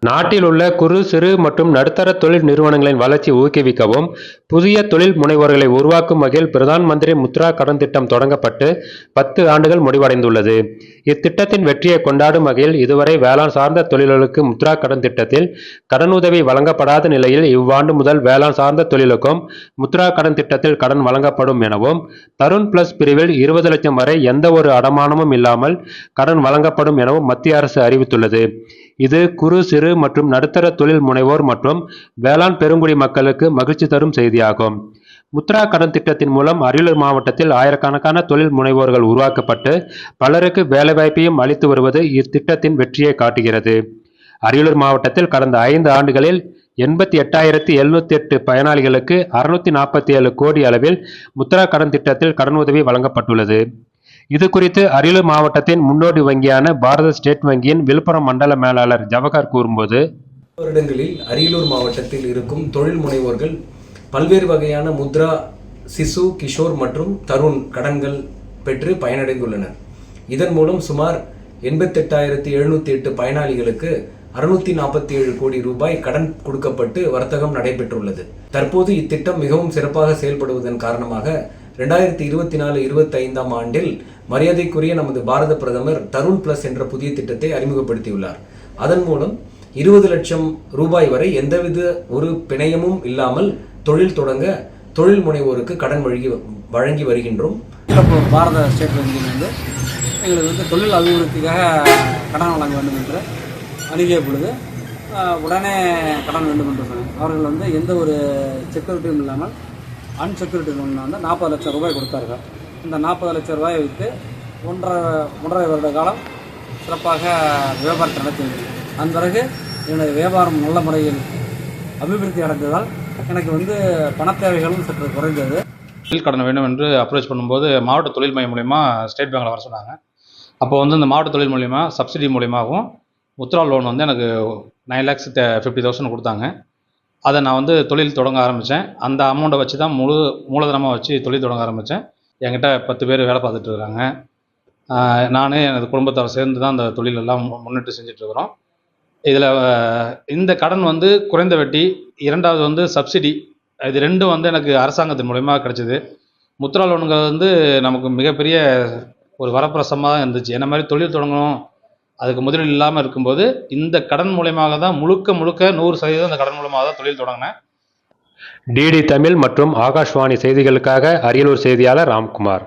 நாட்டில் உள்ள குறு சிறு மற்றும் நடுத்தர தொழில் நிறுவனங்களின் வளர்ச்சியை ஊக்குவிக்கவும் புதிய தொழில் முனைவோர்களை உருவாக்கும் வகையில் பிரதான் மந்திரி முத்ரா கடன் திட்டம் தொடங்கப்பட்டு 10 ஆண்டுகள் முடிவடைந்துள்ளது. இத்திட்டத்தின் வெற்றியை கொண்டாடும் வகையில் இதுவரை வேளாண் சார்ந்த தொழில்களுக்கு முத்ரா கடன் திட்டத்தில் கடனுதவி வழங்கப்படாத நிலையில் இவ்வாண்டு முதல் வேளாண் சார்ந்த தொழிலுக்கும் முத்ரா கடன் திட்டத்தில் கடன் வழங்கப்படும் எனவும், தருண் பிளஸ் பிரிவில் 20 லட்சம் வரை எந்த ஒரு அடமானமும் இல்லாமல் கடன் வழங்கப்படும் எனவும் மத்திய அரசு அறிவித்துள்ளது. இது குறு சிறு மற்றும் நடுத்தர தொழில் முனைவோர் மற்றும் வேளாண் பெருங்குடி மக்களுக்கு மகிழ்ச்சி தரும் செய்தியாகும். முத்ரா கடன் திட்டத்தின் மூலம் அரியலூர் மாவட்டத்தில் ஆயிரக்கணக்கான தொழில் முனைவோர்கள் உருவாக்கப்பட்டு பலருக்கு வேலைவாய்ப்பையும் அளித்து வருவது இத்திட்டத்தின் வெற்றியை காட்டுகிறது. அரியலூர் மாவட்டத்தில் கடந்த 5 ஆண்டுகளில் 88,708 பயனாளிகளுக்கு 647 கோடி அளவில் முத்ரா கடன் திட்டத்தில் கடனுதவி வழங்கப்பட்டுள்ளது. இது குறித்து அரியலூர் மாவட்டத்தின் முன்னோடி வங்கியான பாரத ஸ்டேட் வங்கியின் விழுப்புரம் மண்டல மேலாளர் ஜவஹர் கூறும்போது, வருடங்களில் அரியலூர் மாவட்டத்தில் இருக்கும் தொழில் முனைவோர்கள் பல்வேறு வகையான முத்ரா, சிசு, கிஷோர் மற்றும் தருண் கடன்கள் பெற்று பயனடைந்துள்ளனர். இதன் மூலம் சுமார் 88,708 பயனாளிகளுக்கு 647 கோடி ரூபாய் கடன் கொடுக்கப்பட்டு வர்த்தகம் நடைபெற்றுள்ளது. தற்போது இத்திட்டம் மிகவும் சிறப்பாக செயல்படுவதன் காரணமாக 2024-25 ஆண்டில் மரியாதைக்குரிய நமது பாரத பிரதமர் தருண் பிளஸ் என்ற புதிய திட்டத்தை அறிமுகப்படுத்தியுள்ளார். அதன் மூலம் 20 லட்சம் ரூபாய் வரை எந்தவித ஒரு பிணையமும் இல்லாமல் தொழில் தொடங்க தொழில் முனைவோருக்கு கடன் வழங்கி வருகின்றோம். பாரத ஸ்டேட் வங்கியிலிருந்து எங்களுக்கு தொழில் அபிவிருத்திக்காக கடன் வழங்க வேண்டும் என்று அணுகிய பொழுது உடனே கடன் வேண்டும் என்று சொன்னாங்க. அவர்கள் எந்த ஒரு செக்யூரிட்டியும் இல்லாமல் அன்செக்யூரிட்டி லோன் 40 லட்சம் ரூபாய் கொடுத்தார்கள். இந்த 40 லட்சம் ரூபாயை வைத்து ஒன்றரை வருட காலம் சிறப்பாக வியாபாரத்தை நடத்தினது. அதன் பிறகு என்னுடைய வியாபாரம் நல்ல முறையில் அபிவிருத்தி அடைந்ததால் எனக்கு பண தேவைகளும் சற்று குறைந்தது. தொழில் கடன் வேண்டும் என்று அப்ரோச் பண்ணும்போது மாவட்ட தொழில் மையம் மூலயமா ஸ்டேட் பேங்கில் வர சொன்னாங்க. அப்போ இந்த மாவட்ட தொழில் மூலயமா சப்சிடி மூலியமாகவும் முத்ரா லோன் எனக்கு 9,50,000 கொடுத்தாங்க. அதை நான் தொழில் தொடங்க ஆரம்பித்தேன். அந்த அமௌண்ட்டை வச்சு தான் மூலதனமாக வச்சு தொழில் தொடங்க ஆரம்பித்தேன். என்கிட்ட 10 பேர் வேலை பார்த்துட்டு இருக்காங்க. நானே எனது குடும்பத்தார் சேர்ந்து தான் அந்த தொழிலெல்லாம் முன்னிட்டு செஞ்சிட்ருக்கிறோம். இதில் இந்த கடன் குறைந்த வட்டி, இரண்டாவது சப்சிடி, இது ரெண்டும் எனக்கு அரசாங்கத்தின் மூலயமா கிடச்சிது. முத்ரா லோனுங்கிறது நமக்கு மிகப்பெரிய ஒரு வரப்பிரசமாக தான் இருந்துச்சு. என்ன மாதிரி தொழில் தொடங்கணும், அதுக்கு முதலீடு இல்லாமல் இருக்கும்போது இந்த கடன் மூலயமாக தான் முழுக்க 100% இந்த கடன் மூலமாக தான் தொழில் தொடங்கினேன். டிடி தமிழ் மற்றும் ஆகாஷ்வாணி செய்திகளுக்காக அரியலூர் செய்தியாளர் ராம்குமார்.